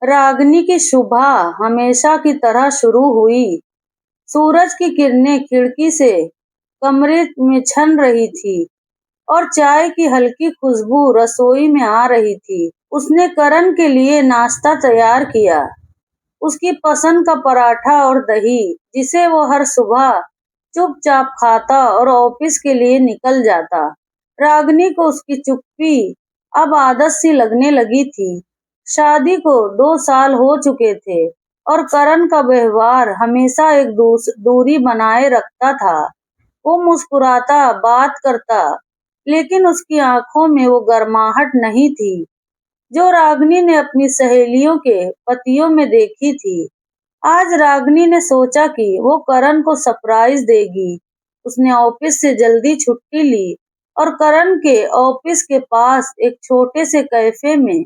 रागिनी की सुबह हमेशा की तरह शुरू हुई। सूरज की किरणें खिड़की से कमरे में छन रही थी और चाय की हल्की खुशबू रसोई में आ रही थी। उसने करण के लिए नाश्ता तैयार किया, उसकी पसंद का पराठा और दही, जिसे वो हर सुबह चुपचाप खाता और ऑफिस के लिए निकल जाता। रागिनी को उसकी चुप्पी अब आदत सी लगने लगी थी। शादी को 2 साल हो चुके थे और करण का व्यवहार हमेशा एक दूरी बनाए रखता था। वो मुस्कुराता, बात करता, लेकिन उसकी आंखों में वो गर्माहट नहीं थी जो रागिनी ने अपनी सहेलियों के पतियों में देखी थी। आज रागिनी ने सोचा कि वो करण को सरप्राइज देगी। उसने ऑफिस से जल्दी छुट्टी ली और करण के ऑफिस के पास एक छोटे से कैफे में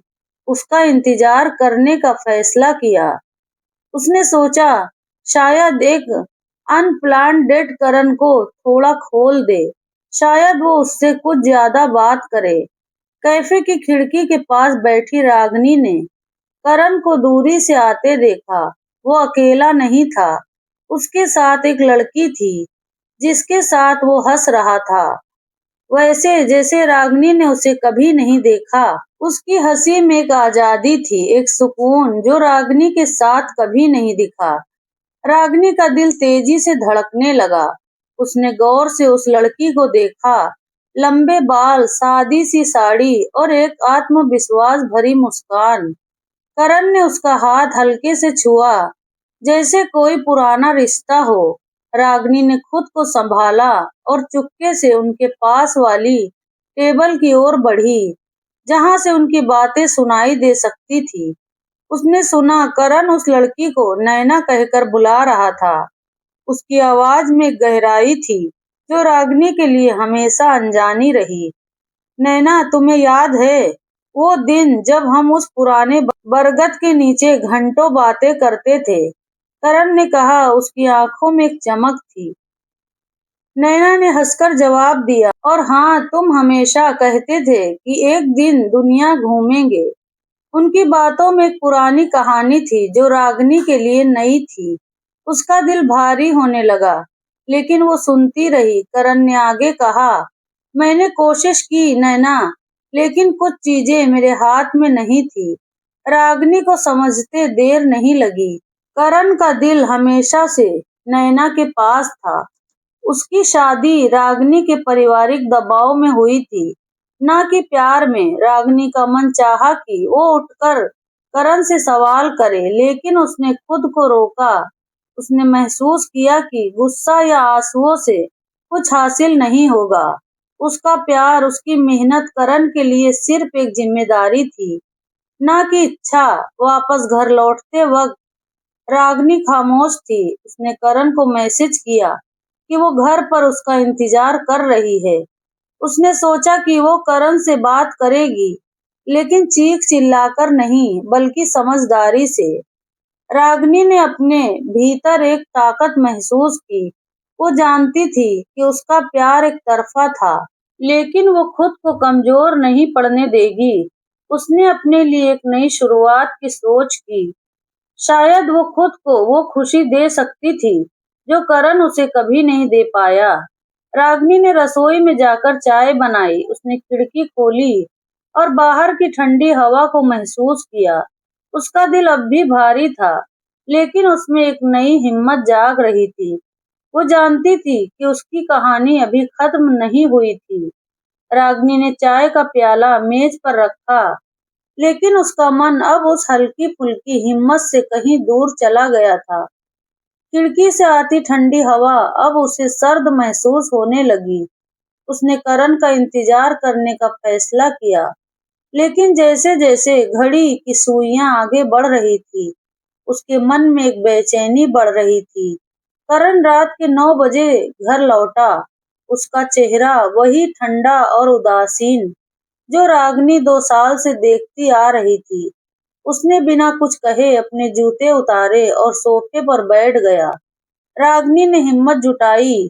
उसका इंतजार करने का फैसला किया। उसने सोचा शायद एक अनप्लान्ड डेट करण को थोड़ा खोल दे, शायद वो उससे कुछ ज्यादा बात करे। कैफे की खिड़की के पास बैठी रागिनी ने करण को दूरी से आते देखा। वो अकेला नहीं था, उसके साथ एक लड़की थी जिसके साथ वो हंस रहा था, वैसे जैसे रागिनी ने उसे कभी नहीं देखा। उसकी हंसी में एक आजादी थी, एक सुकून जो रागिनी के साथ कभी नहीं दिखा। रागिनी का दिल तेजी से धड़कने लगा। उसने गौर से उस लड़की को देखा, लंबे बाल, सादी सी साड़ी और एक आत्मविश्वास भरी मुस्कान। करण ने उसका हाथ हल्के से छुआ, जैसे कोई पुराना रिश्ता हो। रागिनी ने खुद को संभाला और चुपके से उनके पास वाली टेबल की ओर बढ़ी, जहां से उनकी बातें सुनाई दे सकती थी। उसने सुना करण उस लड़की को नैना कहकर बुला रहा था। उसकी आवाज में गहराई थी जो रागिनी के लिए हमेशा अनजानी रही। नैना, तुम्हें याद है वो दिन जब हम उस पुराने बरगद के नीचे घंटों बातें करते थे? करण ने कहा, उसकी आंखों में एक चमक थी। नैना ने हंसकर जवाब दिया, और हाँ, तुम हमेशा कहते थे कि एक दिन दुनिया घूमेंगे। उनकी बातों में एक पुरानी कहानी थी जो रागिनी के लिए नई थी। उसका दिल भारी होने लगा, लेकिन वो सुनती रही। करण ने आगे कहा, मैंने कोशिश की नैना, लेकिन कुछ चीजें मेरे हाथ में नहीं थी। रागिनी को समझते देर नहीं लगी। करण का दिल हमेशा से नैना के पास था। उसकी शादी रागिनी के पारिवारिक दबाव में हुई थी, न कि प्यार में। रागिनी का मन चाहा कि वो उठकर करण से सवाल करे, लेकिन उसने खुद को रोका। उसने महसूस किया कि गुस्सा या आंसुओं से कुछ हासिल नहीं होगा। उसका प्यार, उसकी मेहनत करण के लिए सिर्फ एक जिम्मेदारी थी, न कि इच्छा। वापस घर लौटते वक्त रागिनी खामोश थी। उसने करण को मैसेज किया कि वो घर पर उसका इंतजार कर रही है। उसने सोचा कि वो करण से बात करेगी, लेकिन चीख चिल्लाकर नहीं, बल्कि समझदारी से। रागिनी ने अपने भीतर एक ताकत महसूस की। वो जानती थी कि उसका प्यार एक तरफा था, लेकिन वो खुद को कमजोर नहीं पड़ने देगी। उसने अपने लिए एक नई शुरुआत की सोच की। शायद वो खुद को वो खुशी दे सकती थी जो करण उसे कभी नहीं दे पाया। रागिनी ने रसोई में जाकर चाय बनाई। उसने खिड़की खोली और बाहर की ठंडी हवा को महसूस किया। उसका दिल अब भी भारी था, लेकिन उसमें एक नई हिम्मत जाग रही थी। वो जानती थी कि उसकी कहानी अभी खत्म नहीं हुई थी। रागिनी ने चाय का प्याला मेज पर रखा, लेकिन उसका मन अब उस हल्की फुल्की हिम्मत से कहीं दूर चला गया था। खिड़की से आती ठंडी हवा अब उसे सर्द महसूस होने लगी। उसने करण का इंतजार करने का फैसला किया, लेकिन जैसे जैसे घड़ी की सुइयां आगे बढ़ रही थी, उसके मन में एक बेचैनी बढ़ रही थी। करण रात के 9 बजे घर लौटा। उसका चेहरा वही ठंडा और उदासीन जो रागिनी 2 साल से देखती आ रही थी। उसने बिना कुछ कहे अपने जूते उतारे और सोफे पर बैठ गया। रागिनी ने हिम्मत जुटाई।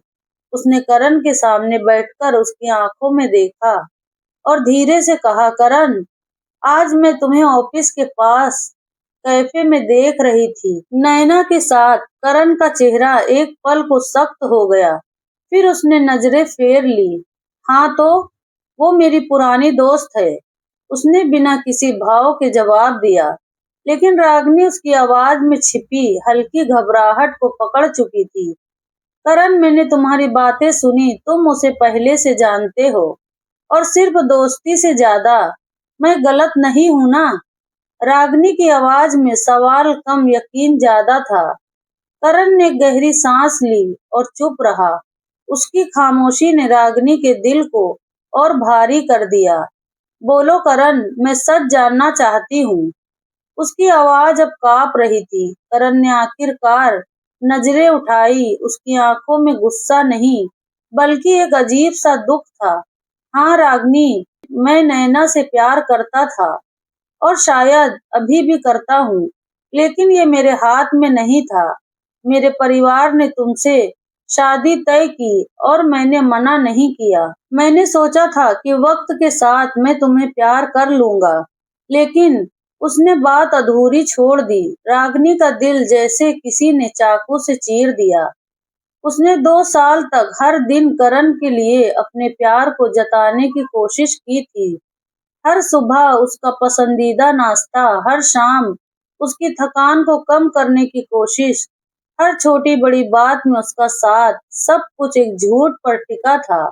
उसने करण के सामने बैठकर उसकी आंखों में देखा और धीरे से कहा, करण, आज मैं तुम्हें ऑफिस के पास कैफे में देख रही थी। नैना के साथ करण का चेहरा एक पल को सख्त हो गया। फिर उसने नजरें फेर ली। हाँ तो वो मेरी पुरानी दोस्त है, उसने बिना किसी भाव के जवाब दिया। लेकिन रागनी उसकी आवाज में छिपी हल्की घबराहट को पकड़ चुकी थी। करण, मैंने तुम्हारी बातें सुनी, तुम उसे पहले से जानते हो और सिर्फ दोस्ती से ज्यादा। मैं गलत नहीं हूं ना? रागनी की आवाज में सवाल कम, यकीन ज्यादा था। करण ने गहरी सांस ली और चुप रहा। उसकी खामोशी ने रागनी के दिल को और भारी कर दिया। बोलो करण, मैं सच जानना चाहती हूँ। उसकी आवाज अब कांप रही थी। करण ने आखिरकार नजरें उठाई। उसकी आंखों में गुस्सा नहीं, बल्कि एक अजीब सा दुख था। हाँ रागनी, मैं नैना से प्यार करता था और शायद अभी भी करता हूँ, लेकिन ये मेरे हाथ में नहीं था। मेरे परिवार ने तुमसे शादी तय की और मैंने मना नहीं किया। मैंने सोचा था कि वक्त के साथ मैं तुम्हें प्यार कर लूंगा, लेकिन उसने बात अधूरी छोड़ दी। रागनी का दिल जैसे किसी ने चाकू से चीर दिया। उसने 2 साल तक हर दिन करण के लिए अपने प्यार को जताने की कोशिश की थी। हर सुबह उसका पसंदीदा नाश्ता, हर शाम उसकी थकान को कम करने की कोशिश, हर छोटी बड़ी बात में उसका साथ, सब कुछ एक झूठ पर टिका था।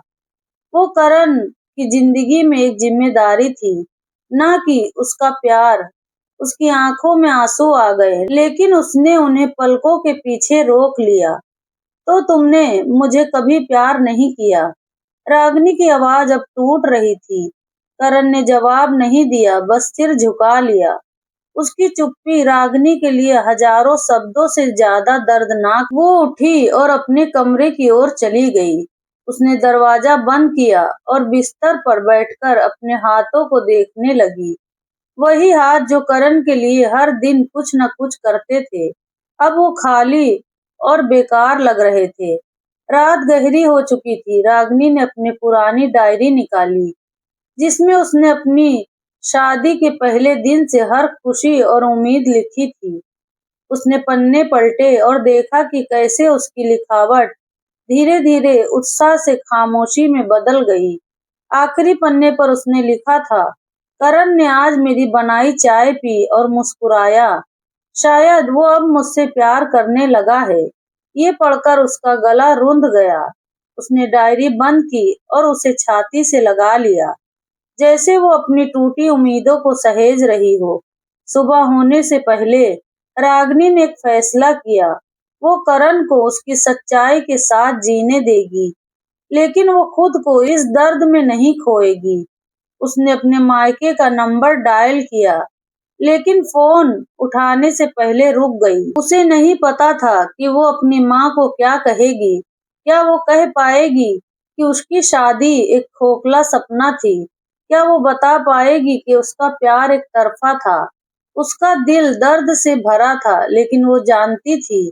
वो करण की जिंदगी में एक जिम्मेदारी थी, ना कि उसका प्यार। उसकी आंखों में आंसू आ गए, लेकिन उसने उन्हें पलकों के पीछे रोक लिया। तो तुमने मुझे कभी प्यार नहीं किया? रागनी की आवाज अब टूट रही थी। करण ने जवाब नहीं दिया, बस सिर झुका लिया। उसकी चुप्पी रागनी के लिए हजारों शब्दों से ज्यादा दर्दनाक। वो उठी और अपने कमरे की ओर चली गई। उसने दरवाजा बंद किया और बिस्तर पर बैठकर अपने हाथों को देखने लगी। वही हाथ जो करण के लिए हर दिन कुछ न कुछ करते थे, अब वो खाली और बेकार लग रहे थे। रात गहरी हो चुकी थी। रागनी ने अपनी पुरानी डायरी निकाली, जिसमें उसने अपनी शादी के पहले दिन से हर खुशी और उम्मीद लिखी थी। उसने पन्ने पलटे और देखा कि कैसे उसकी लिखावट धीरे धीरे उत्साह से खामोशी में बदल गई। आखिरी पन्ने पर उसने लिखा था, करण ने आज मेरी बनाई चाय पी और मुस्कुराया। शायद वो अब मुझसे प्यार करने लगा है। ये पढ़कर उसका गला रुंध गया। उसने डायरी बंद की और उसे छाती से लगा लिया, जैसे वो अपनी टूटी उम्मीदों को सहेज रही हो। सुबह होने से पहले रागनी ने एक फैसला किया। वो करण को उसकी सच्चाई के साथ जीने देगी, लेकिन वो खुद को इस दर्द में नहीं खोएगी। उसने अपने मायके का नंबर डायल किया, लेकिन फोन उठाने से पहले रुक गई। उसे नहीं पता था कि वो अपनी माँ को क्या कहेगी। क्या वो कह पाएगी कि उसकी शादी एक खोखला सपना थी? क्या वो बता पाएगी कि उसका प्यार एक तरफा था? उसका दिल दर्द से भरा था, लेकिन वो जानती थी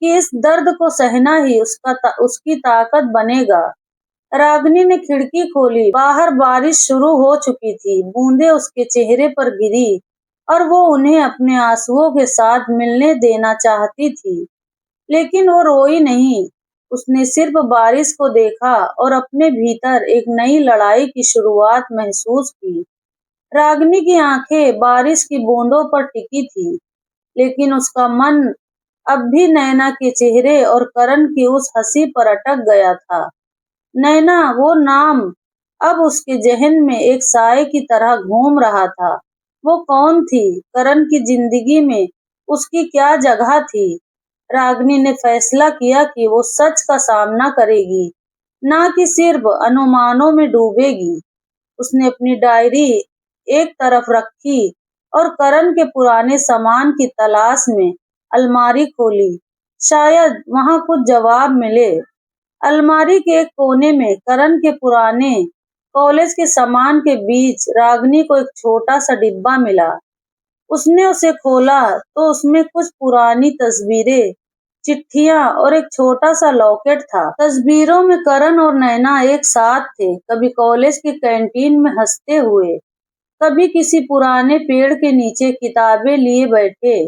कि इस दर्द को सहना ही उसकी ताकत बनेगा। रागनी ने खिड़की खोली। बाहर बारिश शुरू हो चुकी थी। बूंदें उसके चेहरे पर गिरी और वो उन्हें अपने आंसुओं के साथ मिलने देना चाहती थी, लेकिन वो रोई नहीं। उसने सिर्फ बारिश को देखा और अपने भीतर एक नई लड़ाई की शुरुआत महसूस की। रागनी की आंखें बारिश की बूंदों पर टिकी थी, लेकिन उसका मन अब भी नैना के चेहरे और करण की उस हंसी पर अटक गया था। नैना, वो नाम अब उसके जहन में एक साए की तरह घूम रहा था। वो कौन थी? करण की जिंदगी में उसकी क्या जगह थी? रागनी ने फैसला किया कि वो सच का सामना करेगी, ना कि सिर्फ अनुमानों में डूबेगी। उसने अपनी डायरी एक तरफ रखी और करण के पुराने सामान की तलाश में अलमारी खोली। शायद वहां कुछ जवाब मिले। अलमारी के एक कोने में करण के पुराने कॉलेज के सामान के बीच रागनी को एक छोटा सा डिब्बा मिला। उसने उसे खोला तो उसमें कुछ पुरानी तस्वीरें, चिट्ठियां और एक छोटा सा लॉकेट था। तस्वीरों में करण और नैना एक साथ थे, कभी कॉलेज की कैंटीन में हंसते हुए, कभी किसी पुराने पेड़ के नीचे किताबें लिए बैठे।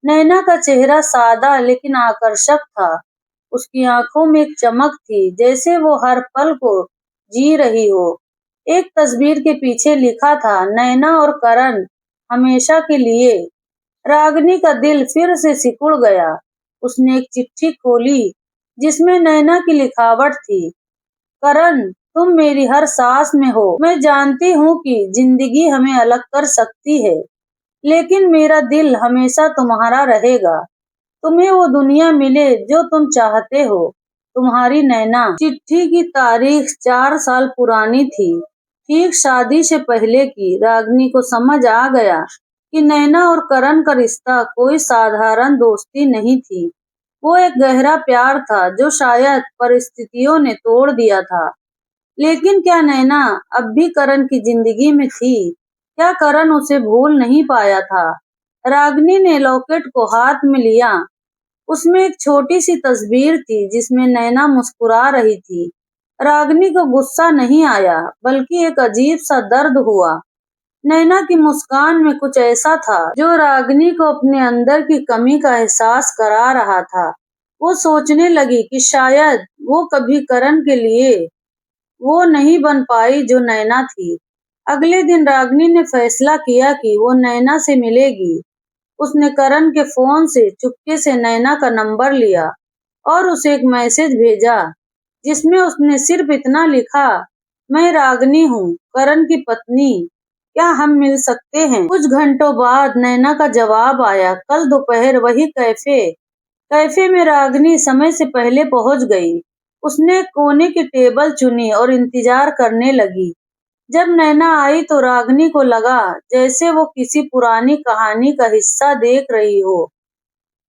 नैना का चेहरा सादा लेकिन आकर्षक था। उसकी आंखों में एक चमक थी, जैसे वो हर पल को जी रही हो। एक तस्वीर के पीछे लिखा था, नैना और करण हमेशा के लिए। रागिनी का दिल फिर से सिकुड़ गया। उसने एक चिट्ठी खोली जिसमें नैना की लिखावट थी। करण, तुम मेरी हर सांस में हो। मैं जानती हूँ कि जिंदगी हमें अलग कर सकती है, लेकिन मेरा दिल हमेशा तुम्हारा रहेगा। तुम्हें वो दुनिया मिले जो तुम चाहते हो। तुम्हारी नैना। चिट्ठी की तारीख 4 साल पुरानी थी, ठीक शादी से पहले की। रागिनी को समझ आ गया कि नैना और करण का रिश्ता कोई साधारण दोस्ती नहीं थी। वो एक गहरा प्यार था जो शायद परिस्थितियों ने तोड़ दिया था। लेकिन क्या नैना अब भी करण की जिंदगी में थी? क्या करण उसे भूल नहीं पाया था? रागिनी ने लॉकेट को हाथ में लिया। उसमें एक छोटी सी तस्वीर थी जिसमें नैना मुस्कुरा रही थी। रागिनी को गुस्सा नहीं आया, बल्कि एक अजीब सा दर्द हुआ। नैना की मुस्कान में कुछ ऐसा था जो रागिनी को अपने अंदर की कमी का एहसास करा रहा था। वो सोचने लगी कि शायद वो कभी करण के लिए वो नहीं बन पाई जो नैना थी। अगले दिन रागिनी ने फैसला किया कि वो नैना से मिलेगी। उसने करण के फोन से चुपके से नैना का नंबर लिया और उसे एक मैसेज भेजा, जिसमें उसने सिर्फ इतना लिखा, मैं रागिनी हूँ, करण की पत्नी। क्या हम मिल सकते हैं? कुछ घंटों बाद नैना का जवाब आया। कल दोपहर वही कैफे। कैफे में रागिनी समय से पहले पहुंच गई। उसने एक कोने की टेबल चुनी और इंतजार करने लगी। जब नैना आई तो रागिनी को लगा जैसे वो किसी पुरानी कहानी का हिस्सा देख रही हो।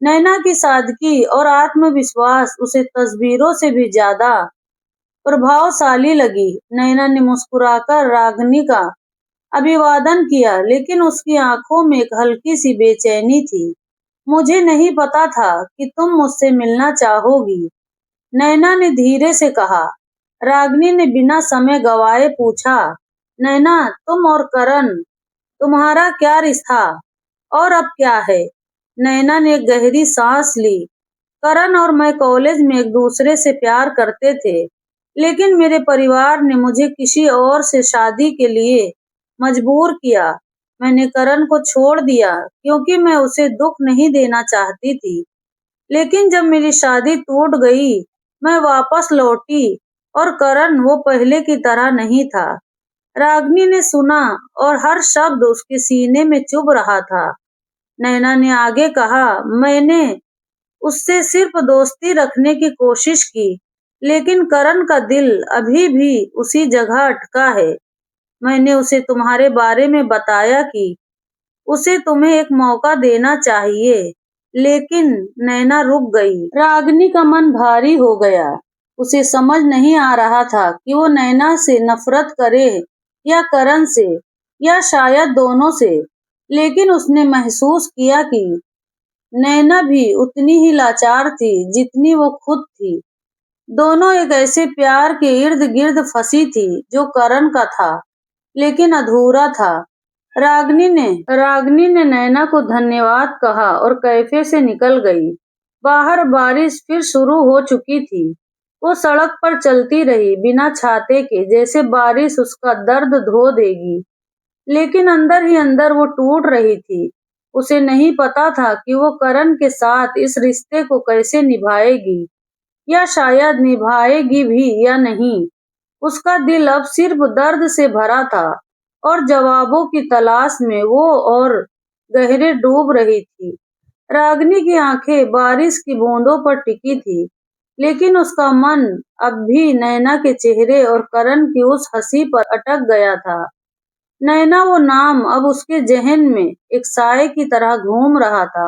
नैना की सादगी और आत्मविश्वास उसे तस्वीरों से भी ज्यादा प्रभावशाली लगी। नैना ने मुस्कुराकर रागिनी का अभिवादन किया, लेकिन उसकी आंखों में एक हल्की सी बेचैनी थी। मुझे नहीं पता था कि तुम मुझसे मिलना चाहोगी, नैना ने धीरे से कहा। रागिनी ने बिना समय गवाए पूछा, नैना, तुम और करण, तुम्हारा क्या रिश्ता और अब क्या है? नैना ने एक गहरी सांस ली। करण और मैं कॉलेज में एक दूसरे से प्यार करते थे, लेकिन मेरे परिवार ने मुझे किसी और से शादी के लिए मजबूर किया। मैंने करण को छोड़ दिया क्योंकि मैं उसे दुख नहीं देना चाहती थी। लेकिन जब मेरी शादी टूट गई, मैं वापस लौटी और करण वो पहले की तरह नहीं था। रागिनी ने सुना और हर शब्द उसके सीने में चुभ रहा था। नैना ने आगे कहा, मैंने उससे सिर्फ दोस्ती रखने की कोशिश की, लेकिन करण का दिल अभी भी उसी जगह अटका है। मैंने उसे तुम्हारे बारे में बताया कि उसे तुम्हें एक मौका देना चाहिए, लेकिन नैना रुक गई। रागिनी का मन भारी हो गया। उसे समझ नहीं आ रहा था कि वो नैना से नफरत करे या करण से, या शायद दोनों से। लेकिन उसने महसूस किया कि नैना भी उतनी ही लाचार थी जितनी वो खुद थी। दोनों एक ऐसे प्यार के इर्द गिर्द फंसी थी जो करण का था, लेकिन अधूरा था। रागिनी ने नैना को धन्यवाद कहा और कैफे से निकल गई। बाहर बारिश फिर शुरू हो चुकी थी। वो सड़क पर चलती रही बिना छाते के, जैसे बारिश उसका दर्द धो देगी। लेकिन अंदर ही अंदर वो टूट रही थी। उसे नहीं पता था कि वो करण के साथ इस रिश्ते को कैसे निभाएगी, या शायद निभाएगी भी या नहीं। उसका दिल अब सिर्फ दर्द से भरा था और जवाबों की तलाश में वो और गहरे डूब रही थी। रागिनी की आंखें बारिश की बूंदों पर टिकी थी, लेकिन उसका मन अब भी नैना के चेहरे और करण की उस हंसी पर अटक गया था। नैना, वो नाम अब उसके जहन में एक साए की तरह घूम रहा था।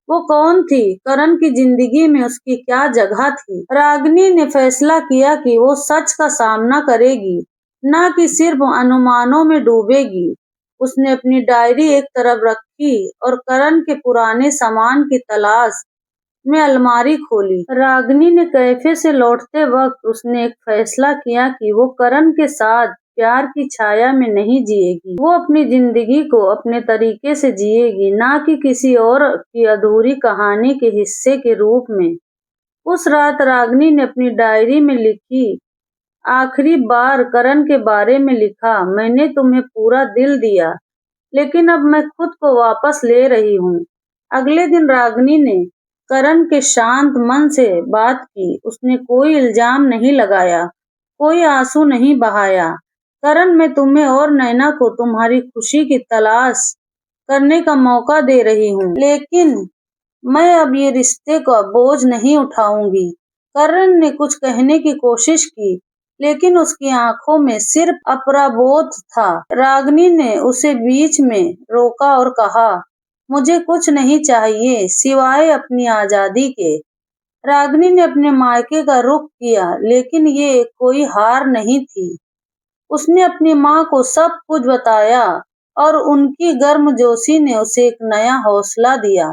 वो कौन थी? करण की जिंदगी में उसकी क्या जगह थी? रागिनी ने फैसला किया कि वो सच का सामना करेगी, न कि सिर्फ अनुमानों में डूबेगी। उसने अपनी डायरी एक तरफ रखी और करण के पुराने सामान की तलाश में अलमारी खोली। रागिनी ने कैफे से लौटते वक्त उसने एक फैसला किया कि वो करण के साथ प्यार की छाया में नहीं जिएगी। वो अपनी जिंदगी को अपने तरीके से जिएगी, ना कि किसी और की अधूरी कहानी के हिस्से के रूप में। उस रात रागनी ने अपनी डायरी में लिखी, आखिरी बार करण के बारे में लिखा, मैंने तुम्हें पूरा दिल दिया, लेकिन अब मैं खुद को वापस ले रही हूँ। अगले दिन रागनी ने करण के शांत मन से बात की। उसने कोई इल्जाम नहीं लगाया, कोई आंसू नहीं बहाया। करण, मैं तुम्हें और नैना को तुम्हारी खुशी की तलाश करने का मौका दे रही हूँ, लेकिन मैं अब ये रिश्ते का बोझ नहीं उठाऊंगी। करण ने कुछ कहने की कोशिश की, लेकिन उसकी आंखों में सिर्फ अपराबोध था। रागनी ने उसे बीच में रोका और कहा, मुझे कुछ नहीं चाहिए सिवाय अपनी आजादी के। रागनी ने अपने मायके का रुख किया, लेकिन ये कोई हार नहीं थी। उसने अपनी माँ को सब कुछ बताया और उनकी गर्मजोशी ने उसे एक नया हौसला दिया।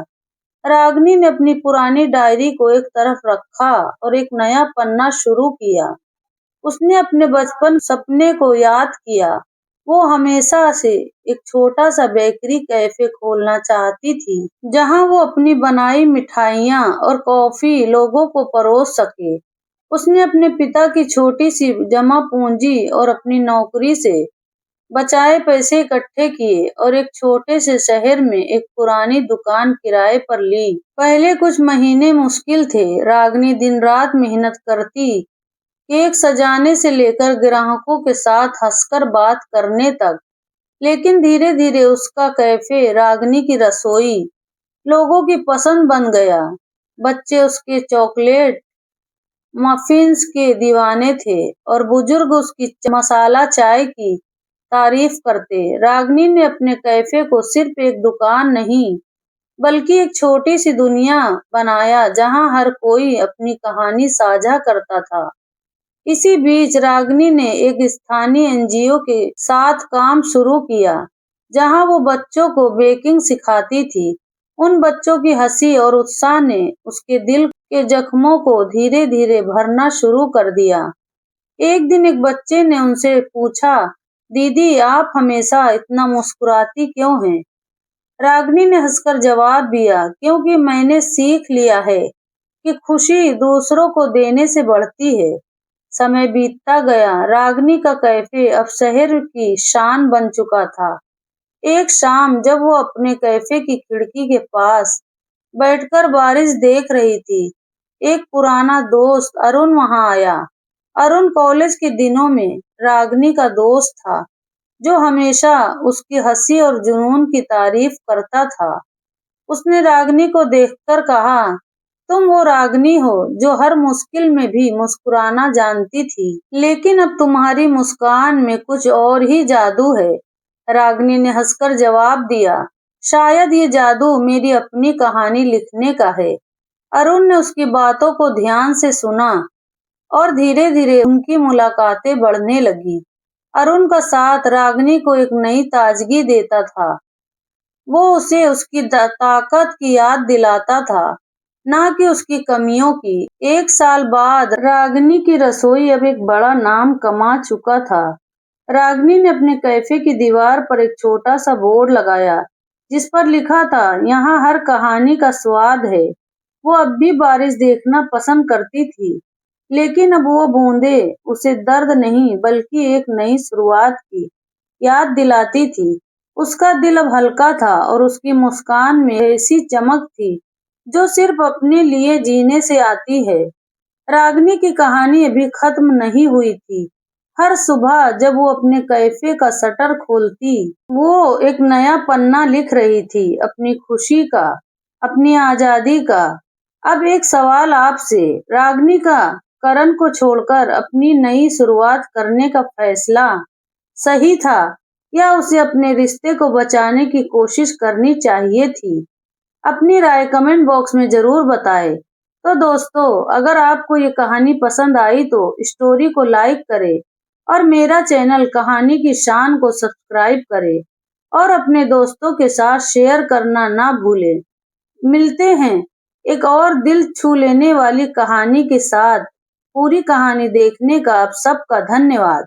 रागनी ने अपनी पुरानी डायरी को एक तरफ रखा और एक नया पन्ना शुरू किया। उसने अपने बचपन सपने को याद किया। वो हमेशा से एक छोटा सा बेकरी कैफे खोलना चाहती थी, जहां वो अपनी बनाई मिठाइयाँ और कॉफी लोगों को परोस सके। उसने अपने पिता की छोटी सी जमा पूंजी और अपनी नौकरी से बचाए पैसे इकट्ठे किए और एक छोटे से शहर में एक पुरानी दुकान किराए पर ली। पहले कुछ महीने मुश्किल थे। रागनी दिन रात मेहनत करती, केक सजाने से लेकर ग्राहकों के साथ हंसकर बात करने तक। लेकिन धीरे धीरे उसका कैफे, रागनी की रसोई, लोगों की पसंद बन गया। बच्चे उसके चॉकलेट मफिन्स के दीवाने थे और बुजुर्ग उसकी मसाला चाय की तारीफ करते। रागनी ने अपने कैफे को सिर्फ एक दुकान नहीं, बल्कि एक छोटी सी दुनिया बनाया, जहां हर कोई अपनी कहानी साझा करता था। इसी बीच रागनी ने एक स्थानीय एनजीओ के साथ काम शुरू किया, जहां वो बच्चों को बेकिंग सिखाती थी। उन बच्चों की हंसी और उत्साह ने उसके दिल के जख्मों को धीरे धीरे भरना शुरू कर दिया। एक दिन एक बच्चे ने उनसे पूछा, दीदी आप हमेशा इतना मुस्कुराती क्यों हैं? रागनी ने हंसकर जवाब दिया, क्योंकि मैंने सीख लिया है कि खुशी दूसरों को देने से बढ़ती है। समय बीतता गया। रागनी का कैफे अब शहर की शान बन चुका था। एक शाम जब वो अपने कैफे की खिड़की के पास बैठकर बारिश देख रही थी, एक पुराना दोस्त अरुण वहां आया। अरुण कॉलेज के दिनों में रागनी का दोस्त था, जो हमेशा उसकी हंसी और जुनून की तारीफ करता था। उसने रागनी को देखकर कहा, तुम वो रागनी हो जो हर मुश्किल में भी मुस्कुराना जानती थी, लेकिन अब तुम्हारी मुस्कान में कुछ और ही जादू है। रागनी ने हंसकर जवाब दिया, शायद ये जादू मेरी अपनी कहानी लिखने का है। अरुण ने उसकी बातों को ध्यान से सुना और धीरे धीरे उनकी मुलाकातें बढ़ने लगी। अरुण का साथ रागनी को एक नई ताजगी देता था। वो उसे उसकी ताकत की याद दिलाता था, ना कि उसकी कमियों की। एक साल बाद रागनी की रसोई अब एक बड़ा नाम कमा चुका था। रागनी ने अपने कैफे की दीवार पर एक छोटा सा बोर्ड लगाया, जिस पर लिखा था, यहाँ हर कहानी का स्वाद है। वो अब भी बारिश देखना पसंद करती थी, लेकिन अब वो बूंदें उसे दर्द नहीं बल्कि एक नई शुरुआत की याद दिलाती थी। उसका दिल अब हल्का था और उसकी मुस्कान में ऐसी चमक थी जो सिर्फ अपने लिए जीने से आती है। रागनी की कहानी अभी खत्म नहीं हुई थी। हर सुबह जब वो अपने कैफे का शटर खोलती, वो एक नया पन्ना लिख रही थी, अपनी खुशी का, अपनी आजादी का। अब एक सवाल आपसे, रागनी का करण को छोड़कर अपनी नई शुरुआत करने का फैसला सही था, या उसे अपने रिश्ते को बचाने की कोशिश करनी चाहिए थी? अपनी राय कमेंट बॉक्स में जरूर बताएं। तो दोस्तों, अगर आपको ये कहानी पसंद आई तो स्टोरी को लाइक करें और मेरा चैनल कहानी की शान को सब्सक्राइब करें और अपने दोस्तों के साथ शेयर करना ना भूलें। मिलते हैं एक और दिल छू लेने वाली कहानी के साथ। पूरी कहानी देखने का आप सबका धन्यवाद।